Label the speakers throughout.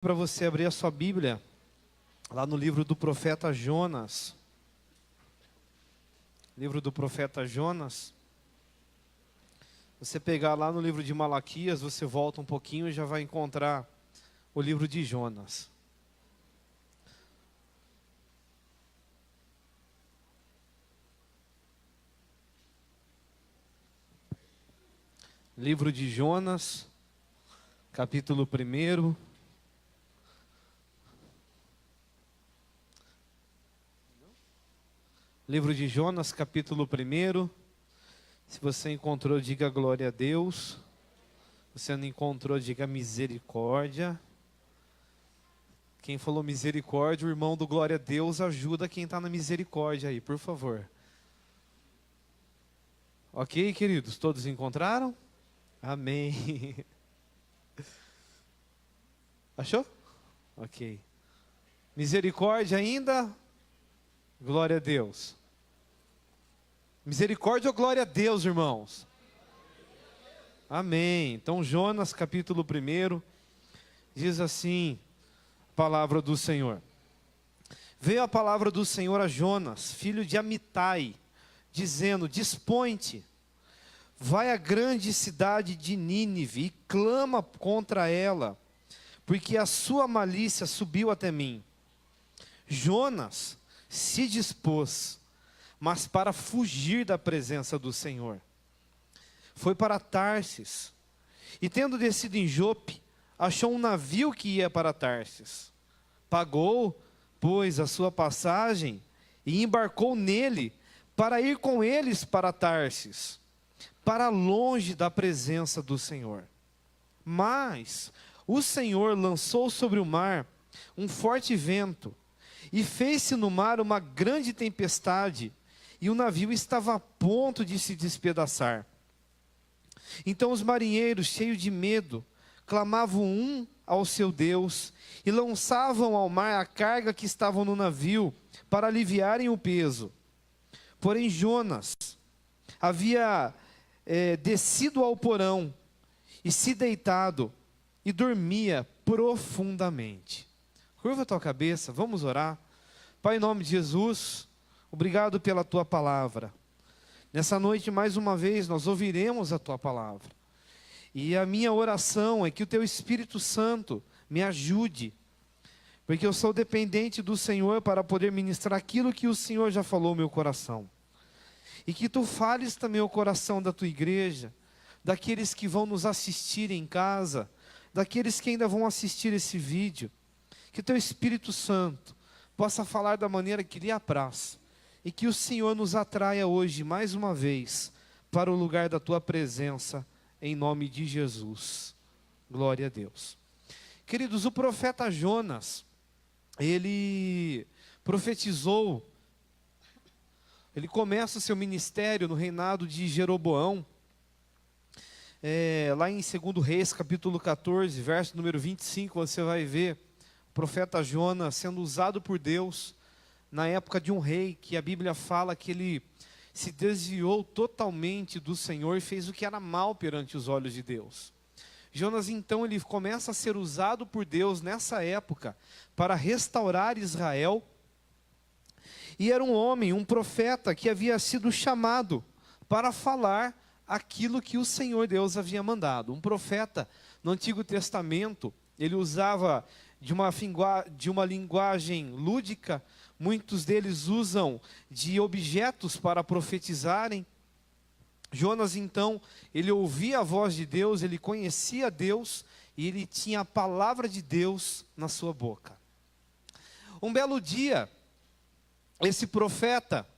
Speaker 1: Para você abrir a sua Bíblia, lá no livro do profeta Jonas. Livro do profeta Jonas. Você pegar lá no livro de Malaquias, você volta um pouquinho e já vai encontrar o livro de Jonas. Livro de Jonas, capítulo 1. Livro de Jonas, capítulo 1. Se você encontrou, diga glória a Deus. Se você não encontrou, diga misericórdia. Quem falou misericórdia, o irmão do glória a Deus, ajuda quem está na misericórdia aí, por favor. Ok, queridos? Todos encontraram? Amém. Achou? Ok. Misericórdia ainda? Glória a Deus. Misericórdia ou glória a Deus, irmãos? Amém. Então, Jonas, capítulo 1, diz assim, a palavra do Senhor. Veio a palavra do Senhor a Jonas, filho de Amitai, dizendo: Dispõe-te, vai à grande cidade de Nínive e clama contra ela, porque a sua malícia subiu até mim. Jonas se dispôs, mas para fugir da presença do Senhor. Foi para Tarsis, e tendo descido em Jope, achou um navio que ia para Tarsis. Pagou, pois, a sua passagem, e embarcou nele, para ir com eles para Tarsis, para longe da presença do Senhor. Mas o Senhor lançou sobre o mar um forte vento, e fez-se no mar uma grande tempestade, e o navio estava a ponto de se despedaçar. Então os marinheiros, cheios de medo, clamavam um ao seu Deus, e lançavam ao mar a carga que estava no navio, para aliviarem o peso. Porém Jonas havia descido ao porão, e se deitado, e dormia profundamente. Curva a tua cabeça, vamos orar. Pai, em nome de Jesus, obrigado pela tua palavra. Nessa noite, mais uma vez, nós ouviremos a tua palavra. E a minha oração é que o teu Espírito Santo me ajude, porque eu sou dependente do Senhor para poder ministrar aquilo que o Senhor já falou no meu coração. E que tu fales também o coração da tua igreja, daqueles que vão nos assistir em casa, daqueles que ainda vão assistir esse vídeo. Que teu Espírito Santo possa falar da maneira que lhe apraz, e que o Senhor nos atraia hoje, mais uma vez, para o lugar da tua presença, em nome de Jesus. Glória a Deus. Queridos, o profeta Jonas, ele profetizou, ele começa o seu ministério no reinado de Jeroboão, lá em 2 Reis, capítulo 14, verso número 25, você vai ver o profeta Jonas sendo usado por Deus na época de um rei, que a Bíblia fala que ele se desviou totalmente do Senhor e fez o que era mal perante os olhos de Deus. Jonas então ele começa a ser usado por Deus nessa época para restaurar Israel, e era um homem, um profeta que havia sido chamado para falar aquilo que o Senhor Deus havia mandado. Um profeta no Antigo Testamento, ele usava de uma linguagem lúdica, muitos deles usam de objetos para profetizarem. Jonas então, ele ouvia a voz de Deus, ele conhecia Deus, e ele tinha a palavra de Deus na sua boca. Um belo dia, esse profeta,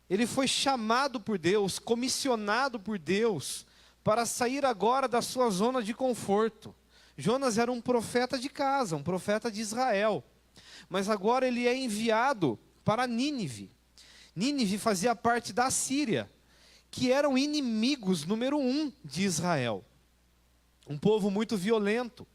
Speaker 1: ele foi chamado por Deus, comissionado por Deus, para sair agora da sua zona de conforto. Jonas era um profeta de casa, um profeta de Israel. Mas agora ele é enviado para Nínive. Nínive fazia parte da Síria, que eram inimigos número 1 de Israel. Um povo muito violento.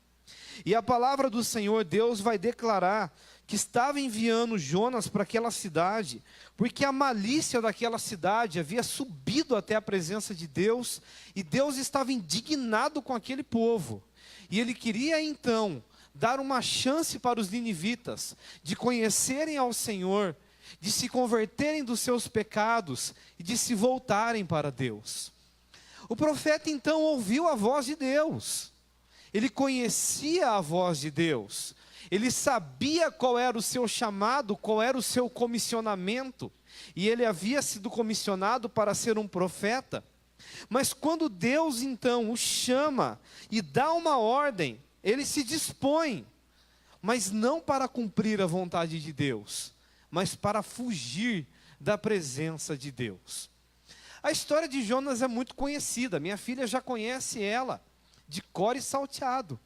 Speaker 1: E a palavra do Senhor Deus vai declarar que estava enviando Jonas para aquela cidade, porque a malícia daquela cidade havia subido até a presença de Deus, e Deus estava indignado com aquele povo. E ele queria então dar uma chance para os ninivitas de conhecerem ao Senhor, de se converterem dos seus pecados e de se voltarem para Deus. O profeta então ouviu a voz de Deus, ele conhecia a voz de Deus, ele sabia qual era o seu chamado, qual era o seu comissionamento, e ele havia sido comissionado para ser um profeta. Mas quando Deus então o chama e dá uma ordem, ele se dispõe, mas não para cumprir a vontade de Deus, mas para fugir da presença de Deus. A história de Jonas é muito conhecida, minha filha já conhece ela, de cor e salteado.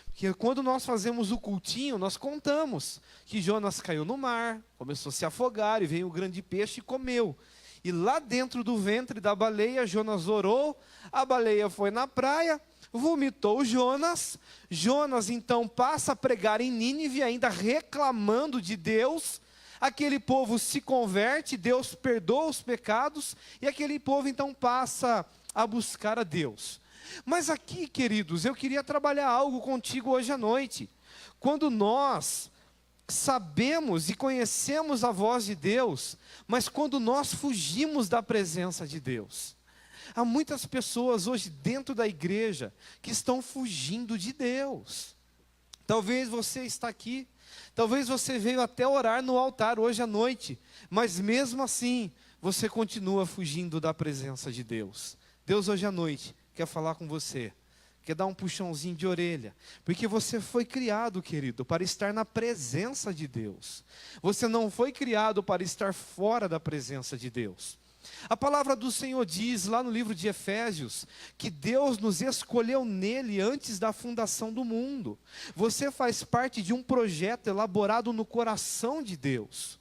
Speaker 1: Porque quando nós fazemos o cultinho, nós contamos que Jonas caiu no mar, começou a se afogar, e veio um grande peixe e comeu. E lá dentro do ventre da baleia, Jonas orou, a baleia foi na praia, vomitou Jonas. Jonas então passa a pregar em Nínive, ainda reclamando de Deus. Aquele povo se converte, Deus perdoa os pecados, e aquele povo então passa a buscar a Deus. Mas aqui, queridos, eu queria trabalhar algo contigo hoje à noite. Quando nós sabemos e conhecemos a voz de Deus, mas quando nós fugimos da presença de Deus. Há muitas pessoas hoje dentro da igreja que estão fugindo de Deus. Talvez você está aqui, talvez você veio até orar no altar hoje à noite, mas mesmo assim, você continua fugindo da presença de Deus. Deus hoje à noite quer falar com você, quer dar um puxãozinho de orelha, porque você foi criado, querido, para estar na presença de Deus. Você não foi criado para estar fora da presença de Deus. A palavra do Senhor diz lá no livro de Efésios, que Deus nos escolheu nele antes da fundação do mundo. Você faz parte de um projeto elaborado no coração de Deus.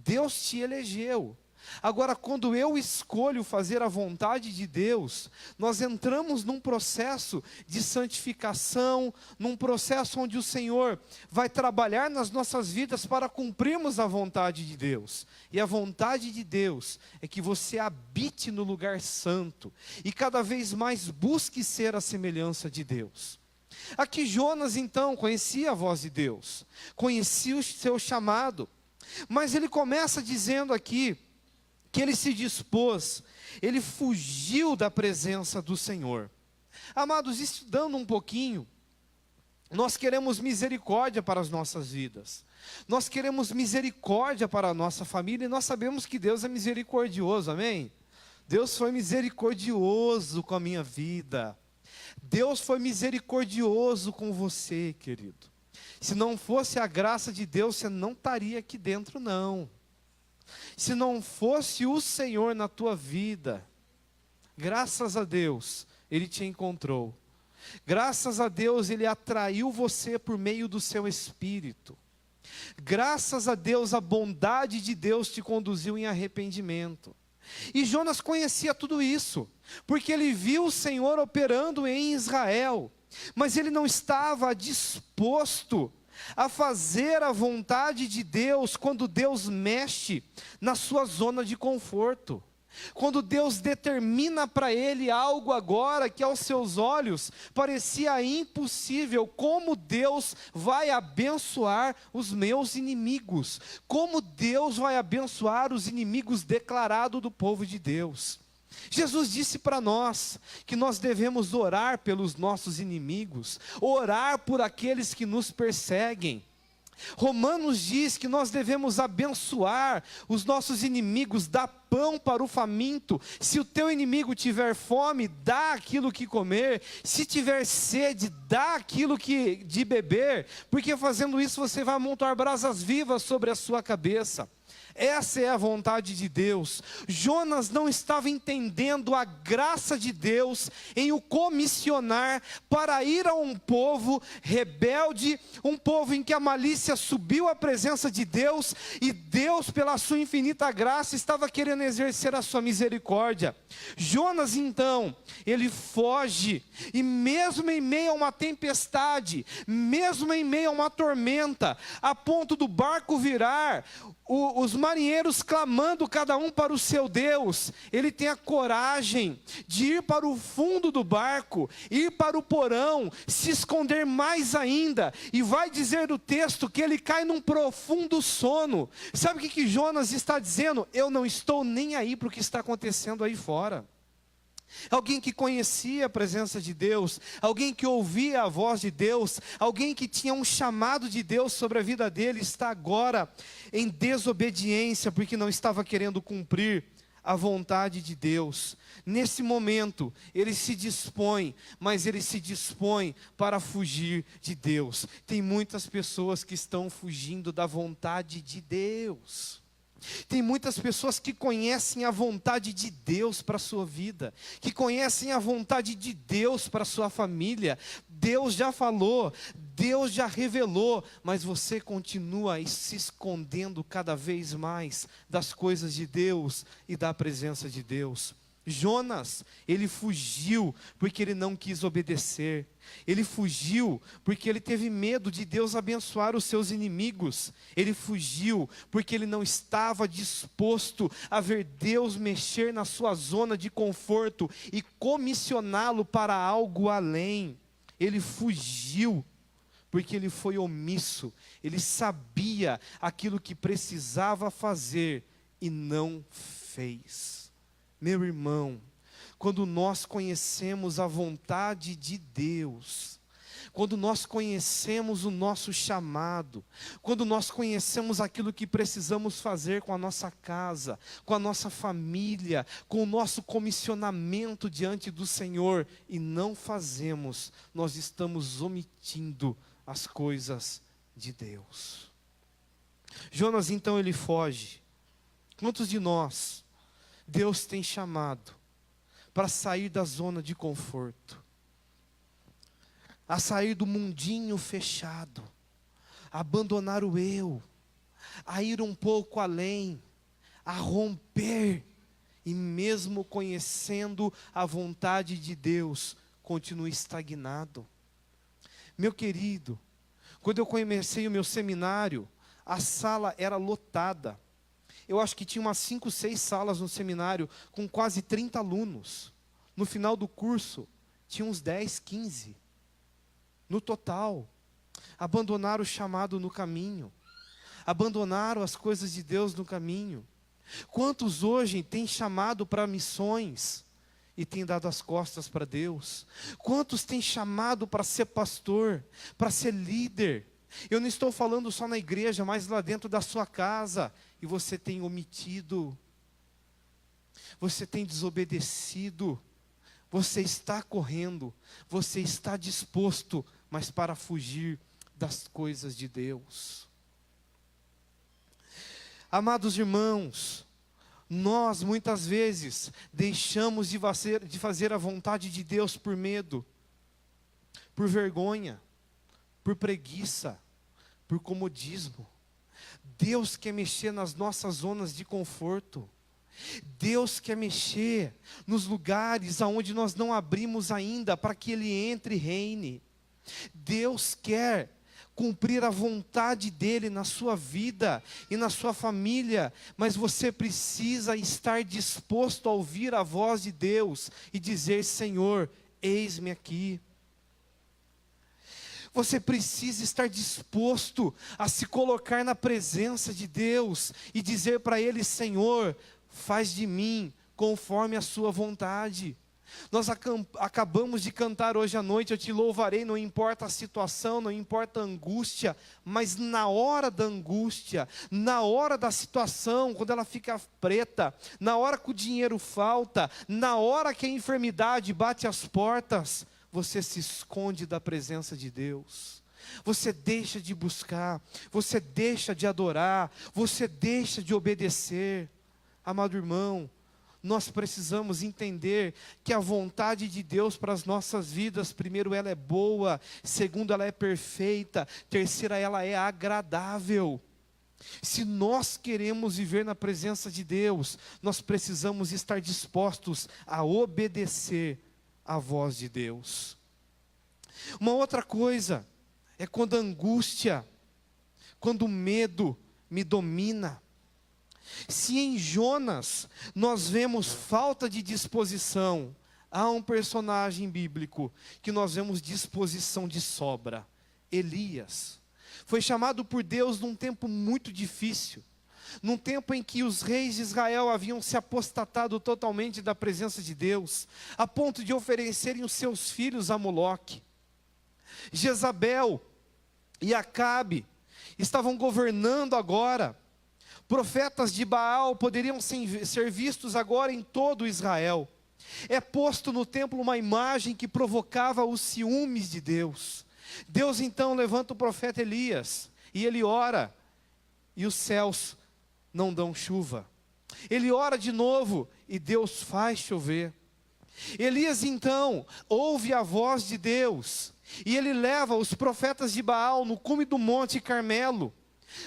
Speaker 1: Deus te elegeu. Agora, quando eu escolho fazer a vontade de Deus, nós entramos num processo de santificação, num processo onde o Senhor vai trabalhar nas nossas vidas para cumprirmos a vontade de Deus. E a vontade de Deus é que você habite no lugar santo e cada vez mais busque ser a semelhança de Deus. Aqui Jonas então conhecia a voz de Deus, conhecia o seu chamado, mas ele começa dizendo aqui, que ele se dispôs, ele fugiu da presença do Senhor. Amados, estudando um pouquinho, nós queremos misericórdia para as nossas vidas. Nós queremos misericórdia para a nossa família, e nós sabemos que Deus é misericordioso, amém? Deus foi misericordioso com a minha vida. Deus foi misericordioso com você, querido. Se não fosse a graça de Deus, você não estaria aqui dentro, não. Se não fosse o Senhor na tua vida, graças a Deus, Ele te encontrou. Graças a Deus, Ele atraiu você por meio do seu Espírito. Graças a Deus, a bondade de Deus te conduziu em arrependimento. E Jonas conhecia tudo isso, porque ele viu o Senhor operando em Israel, mas ele não estava disposto a fazer a vontade de Deus quando Deus mexe na sua zona de conforto. Quando Deus determina para ele algo agora que aos seus olhos parecia impossível. Como Deus vai abençoar os meus inimigos? Como Deus vai abençoar os inimigos declarados do povo de Deus? Jesus disse para nós que nós devemos orar pelos nossos inimigos, orar por aqueles que nos perseguem. Romanos diz que nós devemos abençoar os nossos inimigos, dar pão para o faminto. Se o teu inimigo tiver fome, dá aquilo que comer. Se tiver sede, dá aquilo de beber, porque fazendo isso você vai amontoar brasas vivas sobre a sua cabeça. Essa é a vontade de Deus. Jonas não estava entendendo a graça de Deus em o comissionar para ir a um povo rebelde, um povo em que a malícia subiu à presença de Deus, e Deus, pela sua infinita graça, estava querendo exercer a sua misericórdia. Jonas então, ele foge, e mesmo em meio a uma tempestade, mesmo em meio a uma tormenta, a ponto do barco virar, os marinheiros clamando cada um para o seu Deus, ele tem a coragem de ir para o fundo do barco, ir para o porão, se esconder mais ainda, e vai dizer o texto que ele cai num profundo sono. Sabe o que Jonas está dizendo? Eu não estou nem aí para o que está acontecendo aí fora. Alguém que conhecia a presença de Deus, alguém que ouvia a voz de Deus, alguém que tinha um chamado de Deus sobre a vida dele, está agora em desobediência, porque não estava querendo cumprir a vontade de Deus. Nesse momento, ele se dispõe, mas ele se dispõe para fugir de Deus. Tem muitas pessoas que estão fugindo da vontade de Deus. Tem muitas pessoas que conhecem a vontade de Deus para a sua vida, que conhecem a vontade de Deus para a sua família. Deus já falou, Deus já revelou, mas você continua se escondendo cada vez mais das coisas de Deus e da presença de Deus. Jonas, ele fugiu porque ele não quis obedecer. Ele fugiu porque ele teve medo de Deus abençoar os seus inimigos. Ele fugiu porque ele não estava disposto a ver Deus mexer na sua zona de conforto e comissioná-lo para algo além. Ele fugiu porque ele foi omisso. Ele sabia aquilo que precisava fazer e não fez. Meu irmão, quando nós conhecemos a vontade de Deus, quando nós conhecemos o nosso chamado, quando nós conhecemos aquilo que precisamos fazer com a nossa casa, com a nossa família, com o nosso comissionamento diante do Senhor, e não fazemos, nós estamos omitindo as coisas de Deus. Jonas então ele foge. Quantos de nós Deus tem chamado para sair da zona de conforto, a sair do mundinho fechado, a abandonar o eu, a ir um pouco além, a romper, e mesmo conhecendo a vontade de Deus, continua estagnado? Meu querido, quando eu comecei o meu seminário, a sala era lotada. Eu acho que tinha umas 5, 6 salas no seminário, com quase 30 alunos. No final do curso, tinha uns 10, 15. No total, abandonaram o chamado no caminho. Abandonaram as coisas de Deus no caminho. Quantos hoje têm chamado para missões e têm dado as costas para Deus? Quantos têm chamado para ser pastor, para ser líder? Eu não estou falando só na igreja, mas lá dentro da sua casa. E você tem omitido, você tem desobedecido, você está correndo, você está disposto, mas para fugir das coisas de Deus. Amados irmãos, nós muitas vezes deixamos de fazer a vontade de Deus por medo, por vergonha, por preguiça, por comodismo. Deus quer mexer nas nossas zonas de conforto. Deus quer mexer nos lugares aonde nós não abrimos ainda para que Ele entre e reine. Deus quer cumprir a vontade dEle na sua vida e na sua família, mas você precisa estar disposto a ouvir a voz de Deus e dizer: Senhor, eis-me aqui. Você precisa estar disposto a se colocar na presença de Deus e dizer para Ele: Senhor, faz de mim conforme a sua vontade. Nós acabamos de cantar hoje à noite: eu te louvarei, não importa a situação, não importa a angústia, mas na hora da angústia, na hora da situação, quando ela fica preta, na hora que o dinheiro falta, na hora que a enfermidade bate as portas, você se esconde da presença de Deus. Você deixa de buscar, você deixa de adorar, você deixa de obedecer. Amado irmão, nós precisamos entender que a vontade de Deus para as nossas vidas, primeiro, ela é boa, segundo, ela é perfeita, terceira, ela é agradável. Se nós queremos viver na presença de Deus, nós precisamos estar dispostos a obedecer a voz de Deus. Uma outra coisa é quando a angústia, quando o medo me domina. Se em Jonas nós vemos falta de disposição, há um personagem bíblico que nós vemos disposição de sobra. Elias foi chamado por Deus num tempo muito difícil, num tempo em que os reis de Israel haviam se apostatado totalmente da presença de Deus, a ponto de oferecerem os seus filhos a Moloque. Jezabel e Acabe estavam governando agora. Profetas de Baal poderiam ser vistos agora em todo Israel. É posto no templo uma imagem que provocava os ciúmes de Deus. Deus então levanta o profeta Elias, e ele ora, e os céus não dão chuva. Ele ora de novo, e Deus faz chover. Elias então ouve a voz de Deus, e ele leva os profetas de Baal no cume do Monte Carmelo.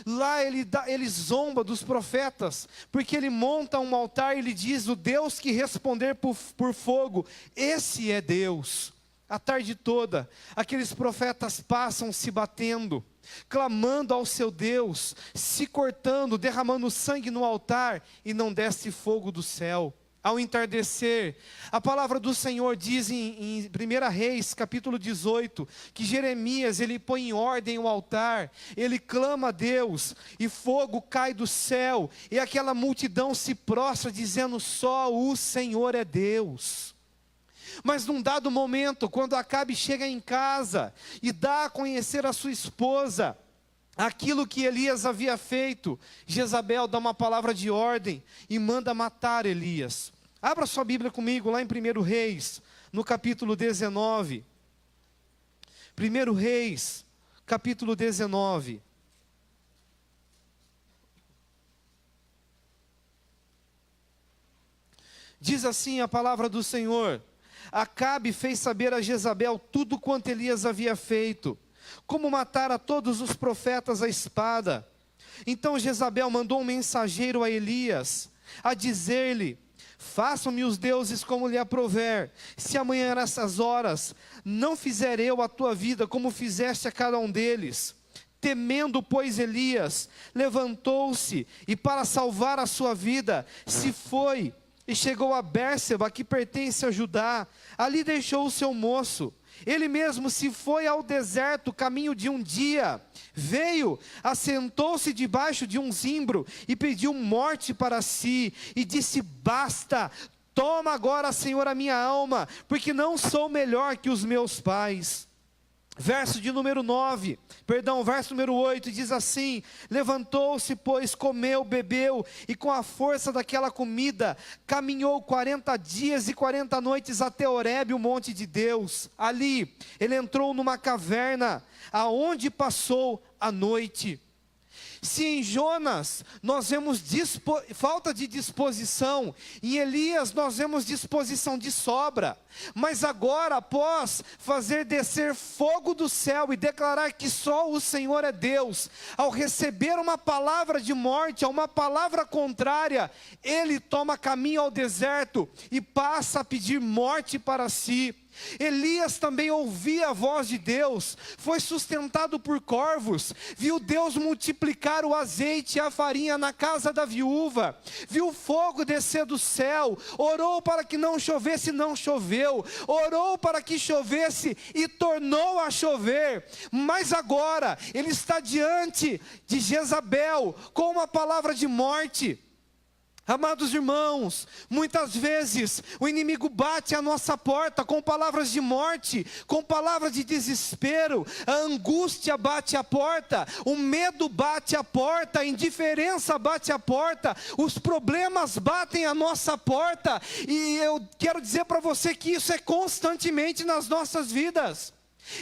Speaker 1: Lá ele zomba dos profetas, porque ele monta um altar e ele diz: o Deus que responder por fogo, esse é Deus. A tarde toda, aqueles profetas passam se batendo, clamando ao seu Deus, se cortando, derramando sangue no altar, e não desce fogo do céu. Ao entardecer, a palavra do Senhor diz em 1 Reis, capítulo 18, que Jeremias, ele põe em ordem o altar, ele clama a Deus, e fogo cai do céu, e aquela multidão se prostra, dizendo: só o Senhor é Deus. Mas num dado momento, quando Acabe chega em casa, e dá a conhecer a sua esposa aquilo que Elias havia feito, Jezabel dá uma palavra de ordem e manda matar Elias. Abra sua Bíblia comigo lá em 1 Reis, no capítulo 19. 1 Reis, capítulo 19. Diz assim a palavra do Senhor: Acabe fez saber a Jezabel tudo quanto Elias havia feito, como matar a todos os profetas à espada. Então Jezabel mandou um mensageiro a Elias, a dizer-lhe: façam-me os deuses como lhe aprouver, se amanhã nessas horas não fizer eu a tua vida como fizeste a cada um deles. Temendo, pois, Elias levantou-se e, para salvar a sua vida, se foi e chegou a Bérseba, que pertence a Judá. Ali deixou o seu moço. Ele mesmo se foi ao deserto, caminho de um dia. Veio, assentou-se debaixo de um zimbro e pediu morte para si. E disse: basta, toma agora, Senhor, a minha alma, porque não sou melhor que os meus pais. Verso número 8, diz assim: levantou-se, pois, comeu, bebeu, e com a força daquela comida, caminhou 40 dias e 40 noites até Horebe, o monte de Deus. Ali, ele entrou numa caverna, aonde passou a noite. Se em Jonas nós vemos falta de disposição, em Elias nós vemos disposição de sobra, mas agora, após fazer descer fogo do céu e declarar que só o Senhor é Deus, ao receber uma palavra de morte, uma palavra contrária, ele toma caminho ao deserto e passa a pedir morte para si. Elias também ouvia a voz de Deus, foi sustentado por corvos, viu Deus multiplicar o azeite e a farinha na casa da viúva, viu fogo descer do céu, orou para que não chovesse, não choveu, orou para que chovesse e tornou a chover. Mas agora ele está diante de Jezabel com uma palavra de morte. Amados irmãos, muitas vezes o inimigo bate à nossa porta com palavras de morte, com palavras de desespero. A angústia bate à porta, o medo bate à porta, a indiferença bate à porta, os problemas batem à nossa porta. E eu quero dizer para você que isso é constantemente nas nossas vidas.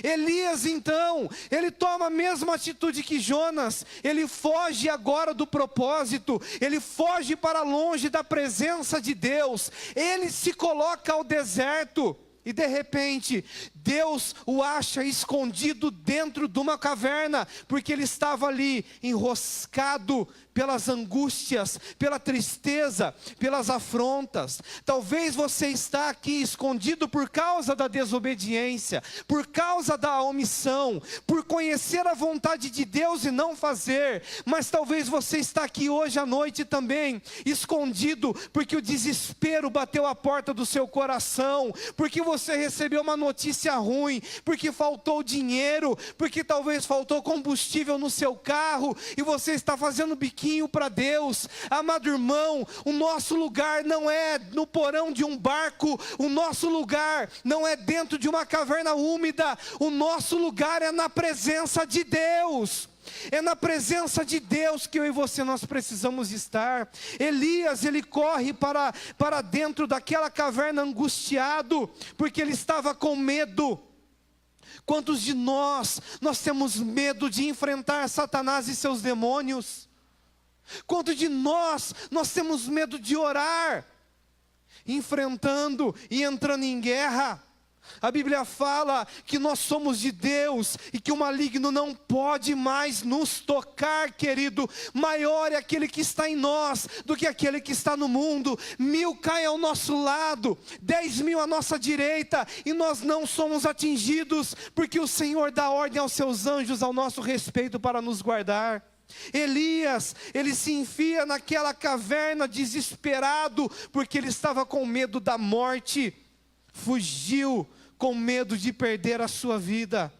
Speaker 1: Elias então, ele toma a mesma atitude que Jonas, ele foge agora do propósito, ele foge para longe da presença de Deus, ele se coloca ao deserto, e de repente, Deus o acha escondido dentro de uma caverna, porque ele estava ali enroscado pelas angústias, pela tristeza, pelas afrontas. Talvez você está aqui escondido por causa da desobediência, por causa da omissão, por conhecer a vontade de Deus e não fazer. Mas talvez você está aqui hoje à noite também, escondido, porque o desespero bateu a porta do seu coração, porque você recebeu uma notícia ruim, porque faltou dinheiro, porque talvez faltou combustível no seu carro, e você está fazendo biquinho para Deus. Amado irmão, o nosso lugar não é no porão de um barco, o nosso lugar não é dentro de uma caverna úmida, o nosso lugar é na presença de Deus. É na presença de Deus que eu e você nós precisamos estar. Elias, ele corre para dentro daquela caverna angustiado, porque ele estava com medo. Quantos de nós temos medo de enfrentar Satanás e seus demônios? Quantos de nós temos medo de orar, enfrentando e entrando em guerra? A Bíblia fala que nós somos de Deus e que o maligno não pode mais nos tocar, querido. Maior é aquele que está em nós do que aquele que está no mundo. 1000 caem ao nosso lado, 10.000 à nossa direita, e nós não somos atingidos, porque o Senhor dá ordem aos seus anjos ao nosso respeito para nos guardar. Elias, ele se enfia naquela caverna desesperado, porque ele estava com medo da morte, fugiu com medo de perder a sua vida.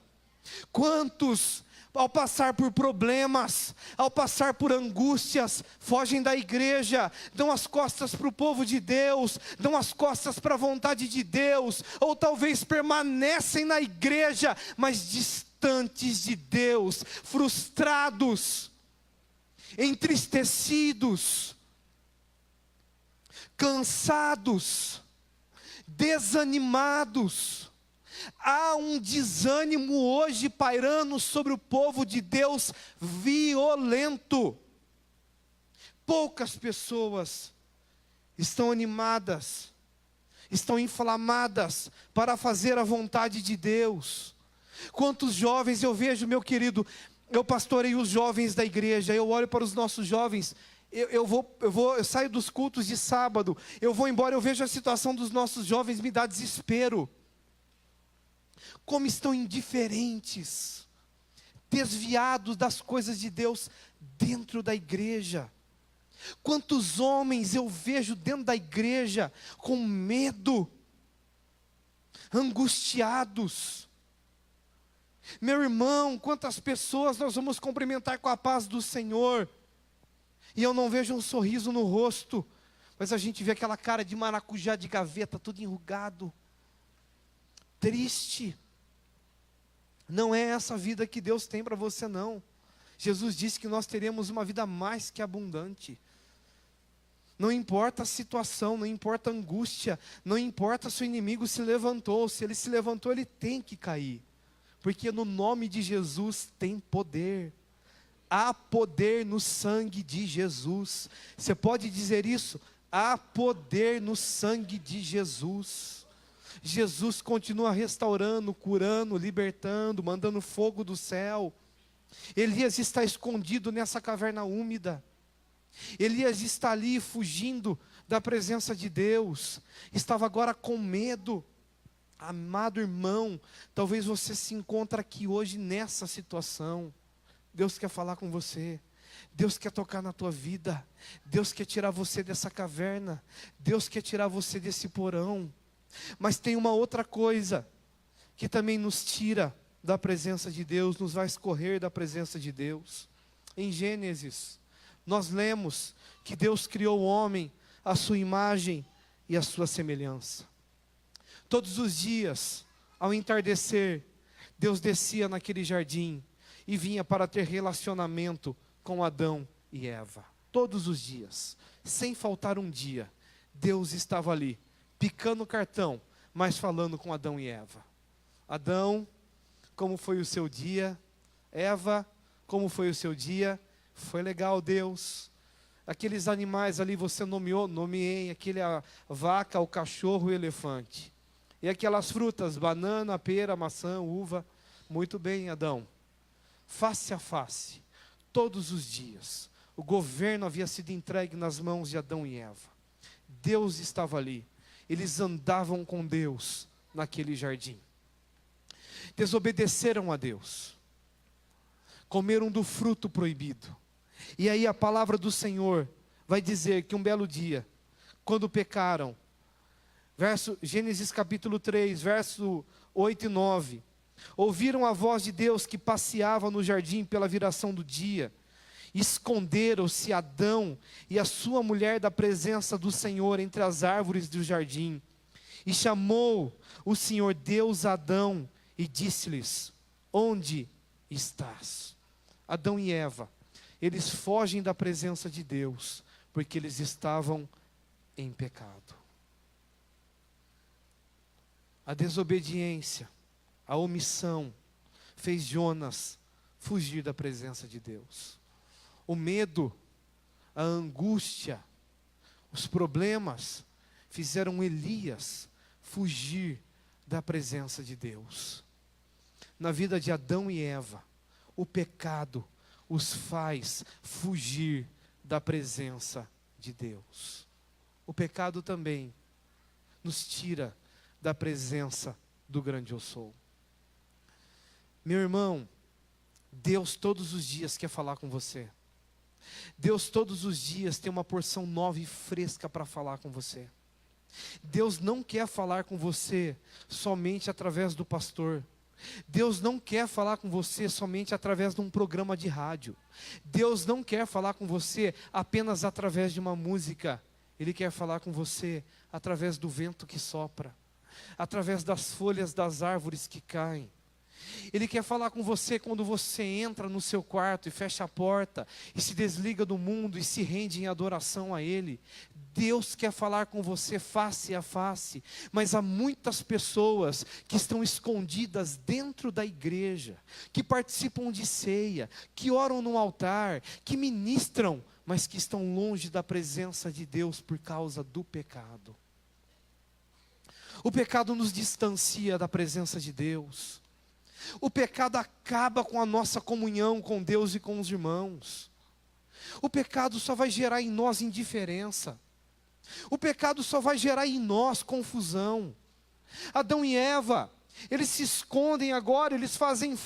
Speaker 1: Quantos, ao passar por problemas, ao passar por angústias, fogem da igreja, dão as costas para o povo de Deus, dão as costas para a vontade de Deus, ou talvez permanecem na igreja, mas distantes de Deus, frustrados, entristecidos, cansados, desanimados. Há um desânimo hoje pairando sobre o povo de Deus violento. Poucas pessoas estão animadas, estão inflamadas para fazer a vontade de Deus. Quantos jovens eu vejo, meu querido, eu pastoreio os jovens da igreja, eu olho para os nossos jovens, eu saio dos cultos de sábado, eu vou embora, eu vejo a situação dos nossos jovens, me dá desespero. Como estão indiferentes, desviados das coisas de Deus dentro da igreja. Quantos homens eu vejo dentro da igreja com medo, angustiados. Meu irmão, quantas pessoas nós vamos cumprimentar com a paz do Senhor, e eu não vejo um sorriso no rosto, mas a gente vê aquela cara de maracujá de gaveta, tudo enrugado, triste. Não é essa vida que Deus tem para você, não. Jesus disse que nós teremos uma vida mais que abundante. Não importa a situação, não importa a angústia, não importa se o inimigo se levantou, se ele se levantou, ele tem que cair. Porque no nome de Jesus tem poder. Há poder no sangue de Jesus. Você pode dizer isso? Há poder no sangue de Jesus. Jesus continua restaurando, curando, libertando, mandando fogo do céu. Elias está escondido nessa caverna úmida. Elias está ali fugindo da presença de Deus. Estava agora com medo. Amado irmão, talvez você se encontre aqui hoje nessa situação. Deus quer falar com você. Deus quer tocar na tua vida. Deus quer tirar você dessa caverna. Deus quer tirar você desse porão. Mas tem uma outra coisa que também nos tira da presença de Deus, nos vai escorrer da presença de Deus. Em Gênesis, nós lemos que Deus criou o homem à sua imagem e à sua semelhança. Todos os dias, ao entardecer, Deus descia naquele jardim e vinha para ter relacionamento com Adão e Eva. Todos os dias, sem faltar um dia, Deus estava ali, picando o cartão, mas falando com Adão e Eva. Adão, como foi o seu dia? Eva, como foi o seu dia? Foi legal, Deus. Aqueles animais ali você nomeou? Nomeei. A vaca, o cachorro e o elefante. E aquelas frutas, banana, pera, maçã, uva. Muito bem, Adão. Face a face, todos os dias, o governo havia sido entregue nas mãos de Adão e Eva. Deus estava ali. Eles andavam com Deus naquele jardim. Desobedeceram a Deus. Comeram do fruto proibido. E aí a palavra do Senhor vai dizer que um belo dia, quando pecaram, Gênesis capítulo 3, verso 8 e 9, ouviram a voz de Deus que passeava no jardim pela viração do dia. Esconderam-se Adão e a sua mulher da presença do Senhor entre as árvores do jardim. E chamou o Senhor Deus a Adão e disse-lhes: onde estás? Adão e Eva, eles fogem da presença de Deus, porque eles estavam em pecado. A desobediência, a omissão, fez Jonas fugir da presença de Deus. O medo, a angústia, os problemas, fizeram Elias fugir da presença de Deus. Na vida de Adão e Eva, o pecado os faz fugir da presença de Deus. O pecado também nos tira da presença do grande eu sou. Meu irmão, Deus todos os dias quer falar com você. Deus todos os dias tem uma porção nova e fresca para falar com você. Deus não quer falar com você somente através do pastor. Deus não quer falar com você somente através de um programa de rádio. Deus não quer falar com você apenas através de uma música. Ele quer falar com você através do vento que sopra, através das folhas das árvores que caem. Ele quer falar com você quando você entra no seu quarto e fecha a porta e se desliga do mundo e se rende em adoração a Ele. Deus quer falar com você face a face, mas há muitas pessoas que estão escondidas dentro da igreja, que participam de ceia, que oram no altar, que ministram, mas que estão longe da presença de Deus por causa do pecado. O pecado nos distancia da presença de Deus. O pecado acaba com a nossa comunhão com Deus e com os irmãos. O pecado só vai gerar em nós indiferença. O pecado só vai gerar em nós confusão. Adão e Eva, eles se escondem agora, eles fazem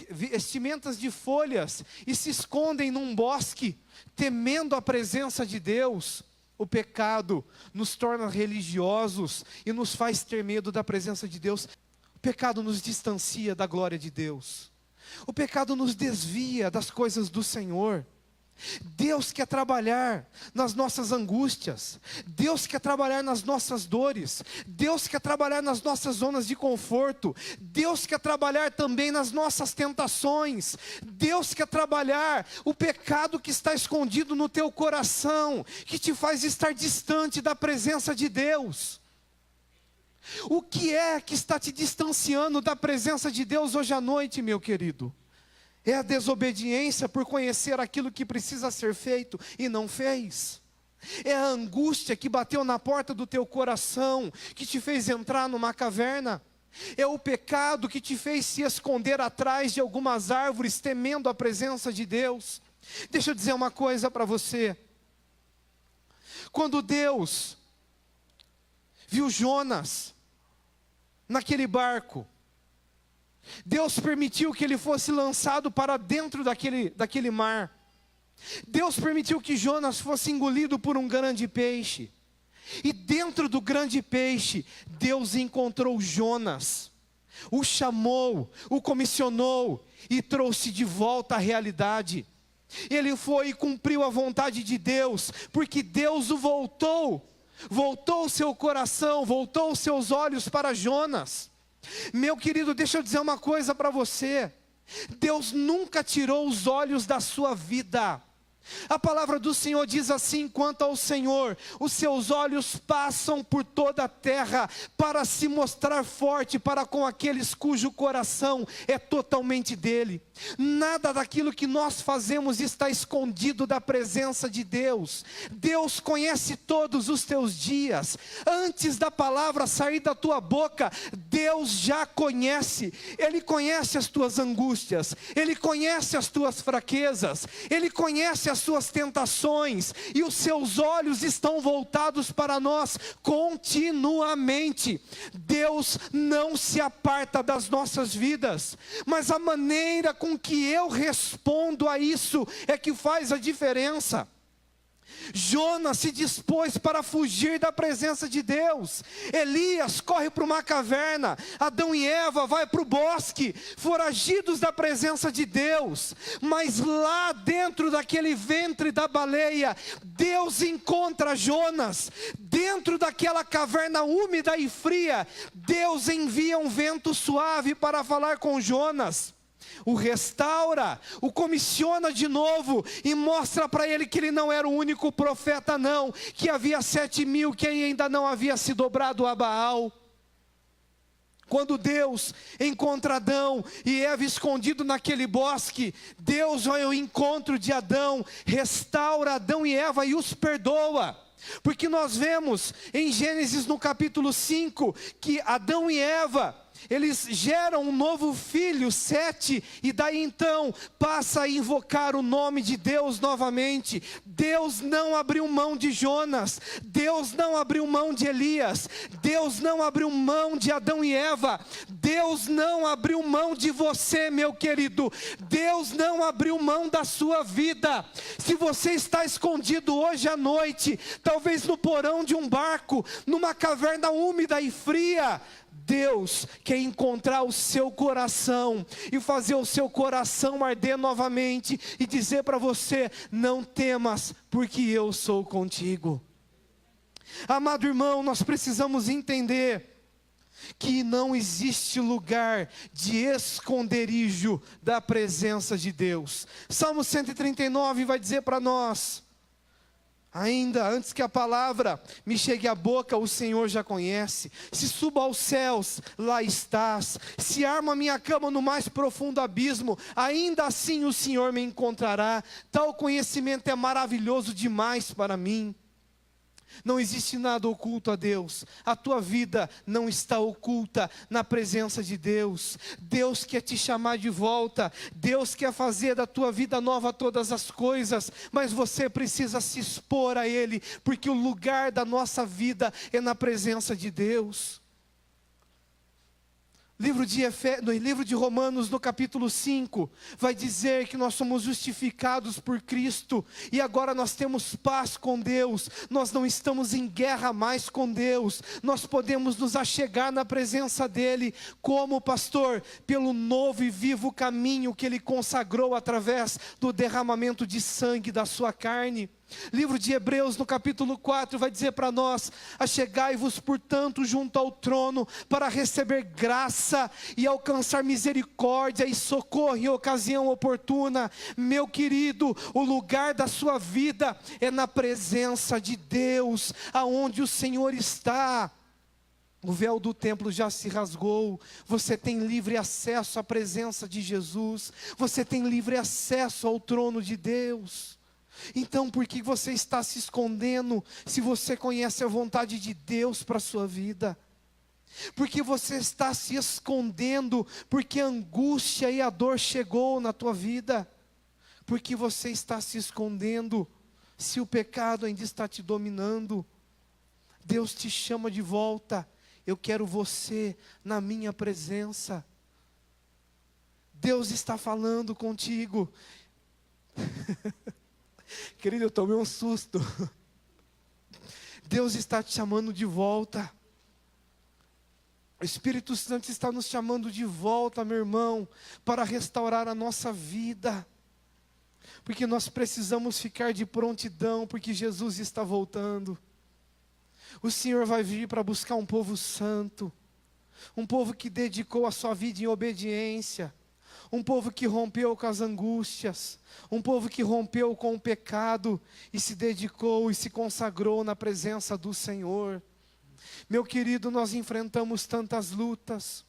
Speaker 1: vestimentas de folhas e se escondem num bosque, temendo a presença de Deus. O pecado nos torna religiosos e nos faz ter medo da presença de Deus. O pecado nos distancia da glória de Deus. O pecado nos desvia das coisas do Senhor. Deus quer trabalhar nas nossas angústias. Deus quer trabalhar nas nossas dores. Deus quer trabalhar nas nossas zonas de conforto. Deus quer trabalhar também nas nossas tentações. Deus quer trabalhar o pecado que está escondido no teu coração, que te faz estar distante da presença de Deus. O que é que está te distanciando da presença de Deus hoje à noite, meu querido? É a desobediência por conhecer aquilo que precisa ser feito e não fez. É a angústia que bateu na porta do teu coração, que te fez entrar numa caverna. É o pecado que te fez se esconder atrás de algumas árvores, temendo a presença de Deus. Deixa eu dizer uma coisa para você. Quando Deus viu Jonas naquele barco, Deus permitiu que ele fosse lançado para dentro daquele mar. Deus permitiu que Jonas fosse engolido por um grande peixe. E dentro do grande peixe, Deus encontrou Jonas, o chamou, o comissionou e trouxe de volta à realidade. Ele foi e cumpriu a vontade de Deus, porque Deus o voltou o seu coração, voltou os seus olhos para Jonas. Meu querido, deixa eu dizer uma coisa para você. Deus nunca tirou os olhos da sua vida. A palavra do Senhor diz assim: quanto ao Senhor, os seus olhos passam por toda a terra, para se mostrar forte para com aqueles cujo coração é totalmente dele. Nada daquilo que nós fazemos está escondido da presença de Deus. Deus conhece todos os teus dias. Antes da palavra sair da tua boca, Deus já conhece. Ele conhece as tuas angústias, Ele conhece as tuas fraquezas, Ele conhece as suas tentações, e os seus olhos estão voltados para nós continuamente. Deus não se aparta das nossas vidas, mas a maneira com que eu respondo a isso é que faz a diferença. Jonas se dispôs para fugir da presença de Deus. Elias corre para uma caverna. Adão e Eva vai para o bosque, foragidos da presença de Deus. Mas lá dentro daquele ventre da baleia, Deus encontra Jonas. Dentro daquela caverna úmida e fria, Deus envia um vento suave para falar com Jonas. O restaura, o comissiona de novo e mostra para ele que ele não era o único profeta não, que havia 7.000 que ainda não havia se dobrado a Baal. Quando Deus encontra Adão e Eva escondido naquele bosque, Deus vai ao encontro de Adão, restaura Adão e Eva e os perdoa. Porque nós vemos em Gênesis no capítulo 5, que Adão e Eva, eles geram um novo filho, Sete, e daí então passa a invocar o nome de Deus novamente. Deus não abriu mão de Jonas, Deus não abriu mão de Elias, Deus não abriu mão de Adão e Eva, Deus não abriu mão de você, meu querido, Deus não abriu mão da sua vida. Se você está escondido hoje à noite, talvez no porão de um barco, numa caverna úmida e fria, Deus quer encontrar o seu coração e fazer o seu coração arder novamente e dizer para você: não temas, porque eu sou contigo. Amado irmão, nós precisamos entender que não existe lugar de esconderijo da presença de Deus. Salmo 139 vai dizer para nós: ainda antes que a palavra me chegue à boca, o Senhor já conhece. Se subo aos céus, lá estás. Se armo a minha cama no mais profundo abismo, ainda assim o Senhor me encontrará. Tal conhecimento é maravilhoso demais para mim. Não existe nada oculto a Deus. A tua vida não está oculta na presença de Deus. Deus quer te chamar de volta. Deus quer fazer da tua vida nova todas as coisas. Mas você precisa se expor a Ele, porque o lugar da nossa vida é na presença de Deus. No livro de Romanos, no capítulo 5, vai dizer que nós somos justificados por Cristo, e agora nós temos paz com Deus, nós não estamos em guerra mais com Deus, nós podemos nos achegar na presença dEle, como pastor, pelo novo e vivo caminho que Ele consagrou através do derramamento de sangue da sua carne. Livro de Hebreus, no capítulo 4, vai dizer para nós: achegai-vos portanto junto ao trono, para receber graça e alcançar misericórdia e socorro em ocasião oportuna. Meu querido, o lugar da sua vida é na presença de Deus, aonde o Senhor está. O véu do templo já se rasgou, você tem livre acesso à presença de Jesus, você tem livre acesso ao trono de Deus. Então por que você está se escondendo, se você conhece a vontade de Deus para a sua vida? Porque você está se escondendo, porque a angústia e a dor chegou na tua vida? Porque você está se escondendo, se o pecado ainda está te dominando? Deus te chama de volta. Eu quero você na minha presença. Deus está falando contigo. Querido, eu tomei um susto. Deus está te chamando de volta. O Espírito Santo está nos chamando de volta, meu irmão, para restaurar a nossa vida. Porque nós precisamos ficar de prontidão, porque Jesus está voltando. O Senhor vai vir para buscar um povo santo, um povo que dedicou a sua vida em obediência, um povo que rompeu com as angústias, um povo que rompeu com o pecado e se dedicou e se consagrou na presença do Senhor. Meu querido, nós enfrentamos tantas lutas,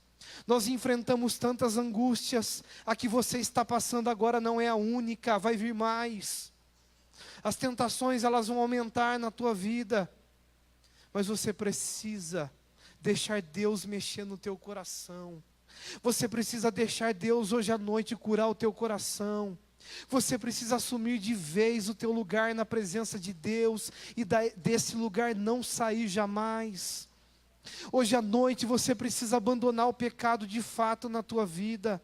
Speaker 1: nós enfrentamos tantas angústias. A que você está passando agora não é a única, vai vir mais. As tentações, elas vão aumentar na tua vida, mas você precisa deixar Deus mexer no teu coração. Você precisa deixar Deus hoje à noite curar o teu coração. Você precisa assumir de vez o teu lugar na presença de Deus e desse lugar não sair jamais. Hoje à noite você precisa abandonar o pecado de fato na tua vida.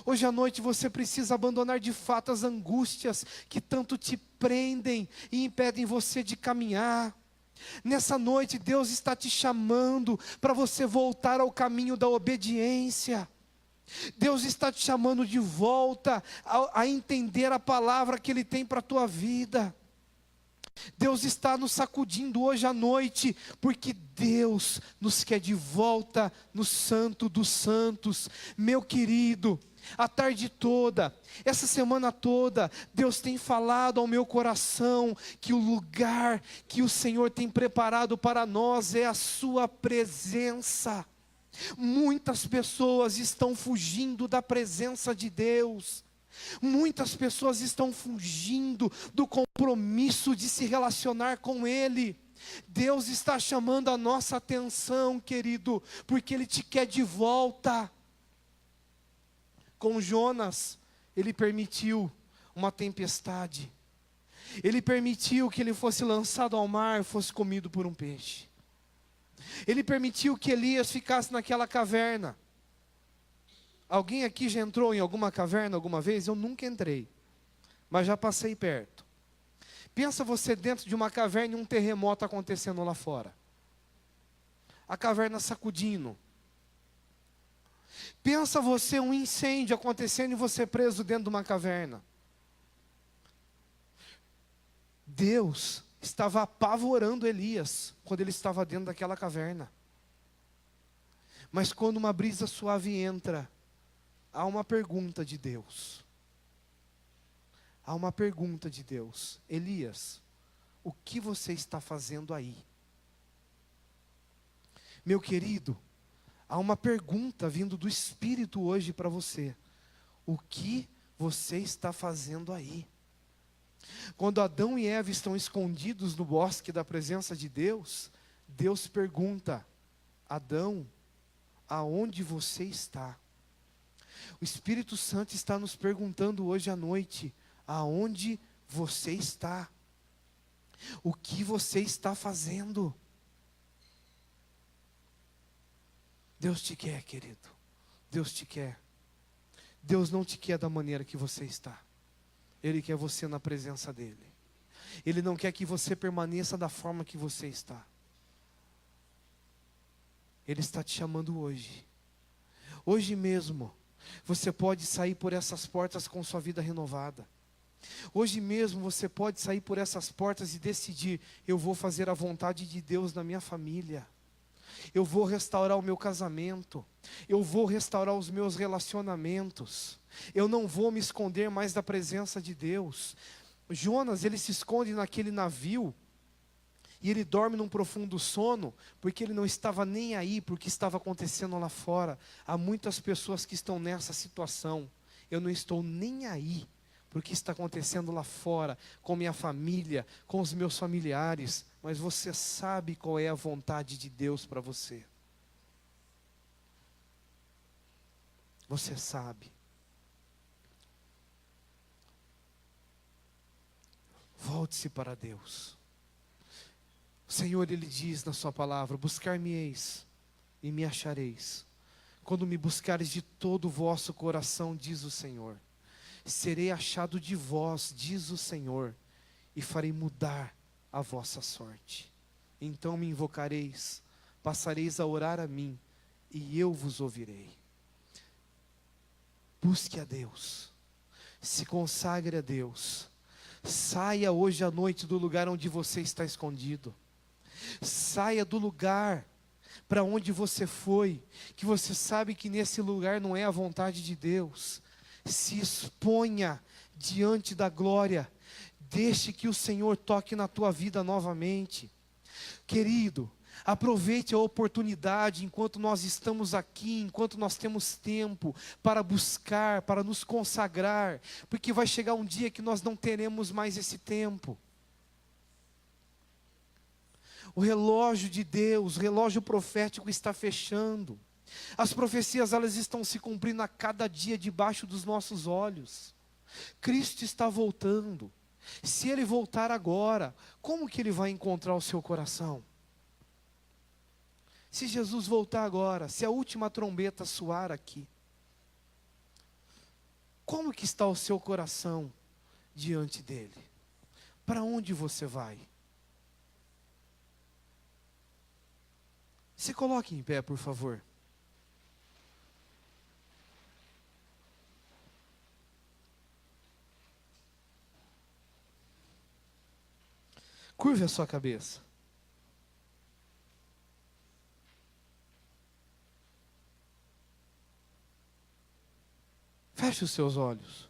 Speaker 1: Hoje à noite você precisa abandonar de fato as angústias que tanto te prendem e impedem você de caminhar. Nessa noite Deus está te chamando para você voltar ao caminho da obediência. Deus está te chamando de volta a entender a palavra que Ele tem para a tua vida. Deus está nos sacudindo hoje à noite, porque Deus nos quer de volta no Santo dos Santos. Meu querido, a tarde toda, essa semana toda, Deus tem falado ao meu coração que o lugar que o Senhor tem preparado para nós é a sua presença. Muitas pessoas estão fugindo da presença de Deus. Muitas pessoas estão fugindo do compromisso de se relacionar com Ele. Deus está chamando a nossa atenção, querido, porque Ele te quer de volta. Com Jonas, Ele permitiu uma tempestade. Ele permitiu que ele fosse lançado ao mar, fosse comido por um peixe. Ele permitiu que Elias ficasse naquela caverna. Alguém aqui já entrou em alguma caverna alguma vez? Eu nunca entrei, mas já passei perto. Pensa você dentro de uma caverna e um terremoto acontecendo lá fora. A caverna sacudindo. Pensa você um incêndio acontecendo e você preso dentro de uma caverna. Deus estava apavorando Elias quando ele estava dentro daquela caverna. Mas quando uma brisa suave entra, há uma pergunta de Deus. Há uma pergunta de Deus. Elias, o que você está fazendo aí? Meu querido, há uma pergunta vindo do Espírito hoje para você. O que você está fazendo aí? Quando Adão e Eva estão escondidos no bosque da presença de Deus, Deus pergunta: Adão, aonde você está? O Espírito Santo está nos perguntando hoje à noite: aonde você está? O que você está fazendo? Deus te quer, querido. Deus te quer. Deus não te quer da maneira que você está. Ele quer você na presença dEle. Ele não quer que você permaneça da forma que você está. Ele está te chamando hoje. Hoje mesmo, você pode sair por essas portas com sua vida renovada. Hoje mesmo você pode sair por essas portas e decidir: eu vou fazer a vontade de Deus na minha família. Eu vou restaurar o meu casamento. Eu vou restaurar os meus relacionamentos. Eu não vou me esconder mais da presença de Deus. Jonas, ele se esconde naquele navio e ele dorme num profundo sono, porque ele não estava nem aí porque estava acontecendo lá fora. Há muitas pessoas que estão nessa situação. Eu não estou nem aí porque está acontecendo lá fora, com minha família, com os meus familiares. Mas você sabe qual é a vontade de Deus para você. Você sabe. Volte-se para Deus. O Senhor, Ele diz na sua palavra: buscar-me-eis e me achareis. Quando me buscares de todo o vosso coração, diz o Senhor. Serei achado de vós, diz o Senhor, e farei mudar a vossa sorte. Então me invocareis, passareis a orar a mim, e eu vos ouvirei. Busque a Deus, se consagre a Deus. Saia hoje à noite do lugar onde você está escondido. Saia do lugar para onde você foi, que você sabe que nesse lugar não é a vontade de Deus, se exponha diante da glória, deixe que o Senhor toque na tua vida novamente. Querido, aproveite a oportunidade enquanto nós estamos aqui, enquanto nós temos tempo para buscar, para nos consagrar, porque vai chegar um dia que nós não teremos mais esse tempo. O relógio de Deus, o relógio profético está fechando. As profecias, elas estão se cumprindo a cada dia debaixo dos nossos olhos. Cristo está voltando. Se Ele voltar agora, como que Ele vai encontrar o seu coração? Se Jesus voltar agora, se a última trombeta soar aqui, como que está o seu coração diante dEle? Para onde você vai? Se coloque em pé, por favor. Curve a sua cabeça. Feche os seus olhos.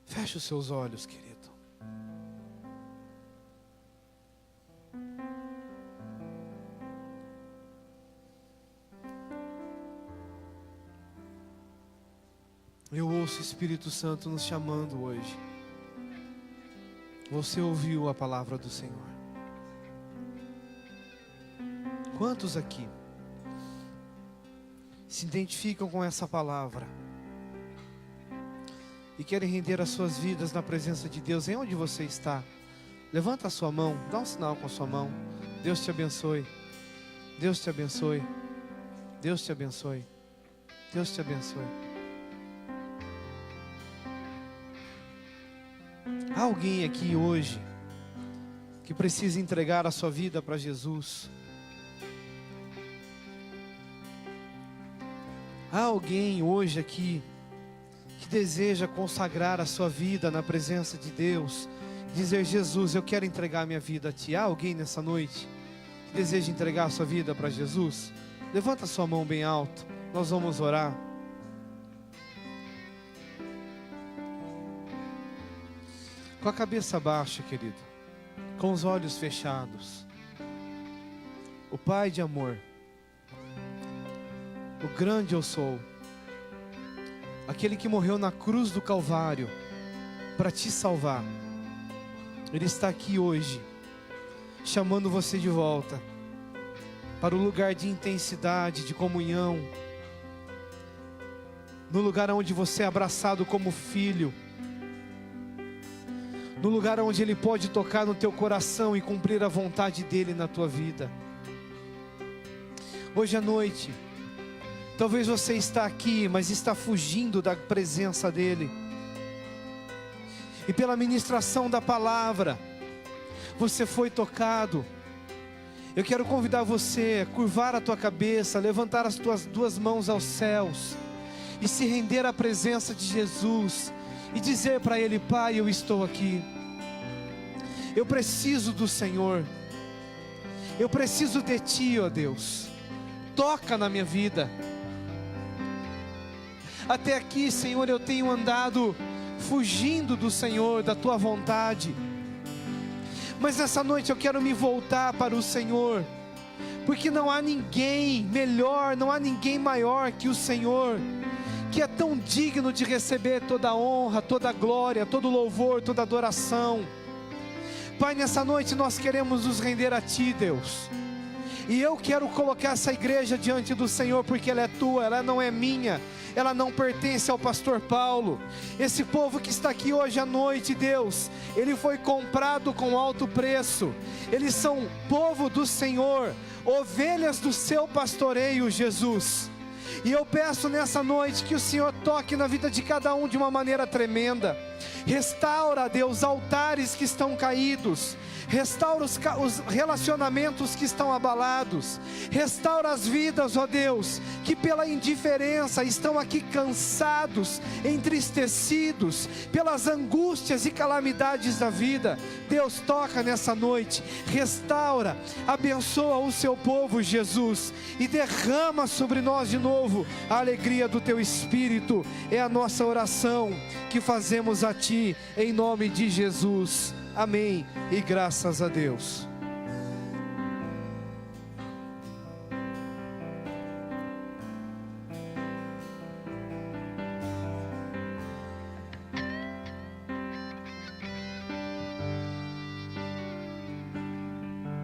Speaker 1: Feche os seus olhos, querido. Eu ouço o Espírito Santo nos chamando hoje. Você ouviu a palavra do Senhor? Quantos aqui se identificam com essa palavra e querem render as suas vidas na presença de Deus? Em onde você está? Levanta a sua mão, dá um sinal com a sua mão. Deus te abençoe. Deus te abençoe. Deus te abençoe. Deus te abençoe. Há alguém aqui hoje que precisa entregar a sua vida para Jesus? Há alguém hoje aqui que deseja consagrar a sua vida na presença de Deus, dizer: Jesus, eu quero entregar minha vida a Ti? Há alguém nessa noite que deseja entregar a sua vida para Jesus? Levanta a sua mão bem alto, nós vamos orar. Com a cabeça baixa, querido, com os olhos fechados. O Pai de amor, o grande eu sou, aquele que morreu na cruz do Calvário para te salvar, Ele está aqui hoje, chamando você de volta para o lugar de intensidade, de comunhão, no lugar onde você é abraçado como filho, no lugar onde Ele pode tocar no teu coração e cumprir a vontade dEle na tua vida. Hoje à noite, talvez você está aqui, mas está fugindo da presença dEle. E pela ministração da palavra, você foi tocado. Eu quero convidar você a curvar a tua cabeça, levantar as tuas duas mãos aos céus e se render à presença de Jesus e dizer para Ele: Pai, eu estou aqui. Eu preciso do Senhor. Eu preciso de Ti, ó Deus. Toca na minha vida. Até aqui, Senhor, eu tenho andado fugindo do Senhor, da Tua vontade. Mas nessa noite eu quero me voltar para o Senhor, porque não há ninguém melhor, não há ninguém maior que o Senhor, que é tão digno de receber toda a honra, toda a glória, todo o louvor, toda a adoração. Pai, nessa noite nós queremos nos render a Ti, Deus. E eu quero colocar essa igreja diante do Senhor, porque ela é Tua, ela não é minha, ela não pertence ao pastor Paulo. Esse povo que está aqui hoje à noite, Deus, ele foi comprado com alto preço. Eles são povo do Senhor, ovelhas do Seu pastoreio, Jesus. E eu peço nessa noite que o Senhor toque na vida de cada um de uma maneira tremenda. Restaura, Deus, altares que estão caídos. Restaura os relacionamentos que estão abalados. Restaura as vidas, ó Deus, que pela indiferença estão aqui cansados, entristecidos, pelas angústias e calamidades da vida. Deus, toca nessa noite, restaura, abençoa o seu povo, Jesus, e derrama sobre nós de novo a alegria do teu Espírito. É a nossa oração que fazemos a Ti, em nome de Jesus. Amém e graças a Deus.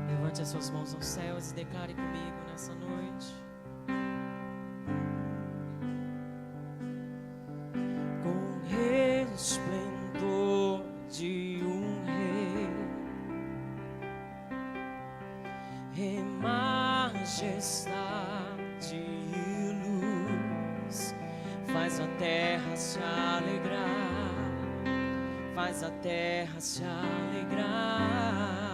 Speaker 2: Levante as suas mãos aos céus e declare comigo nessa noite. Com resplendor de um rei, em majestade e luz, faz a terra se alegrar, faz a terra se alegrar.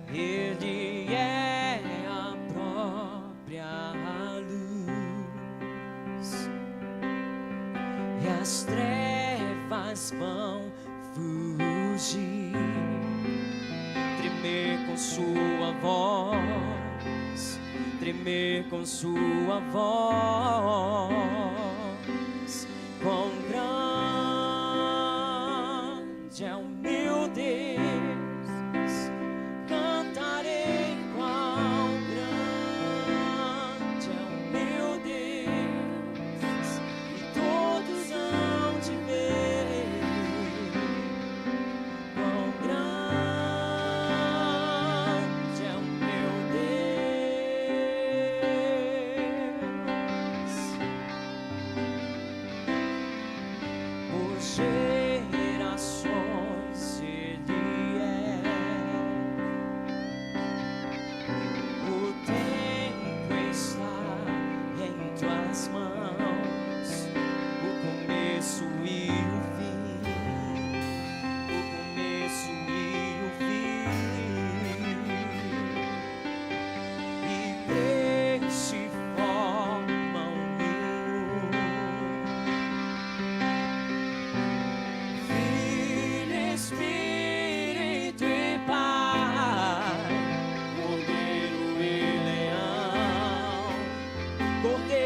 Speaker 2: Ele é a própria luz, e as trevas vão fugir, tremer com sua voz, tremer com sua voz. Quão grande é o meu Deus, cantarei quão grande é o meu Deus, e todos hão de ver quão grande é o meu Deus. Por gerações Ele é, o tempo está em tuas mãos, o começo e o fim, o começo e o fim, e três se formam em um: Filho, Espírito e Pai, Cordeiro e Leão, Cordeiro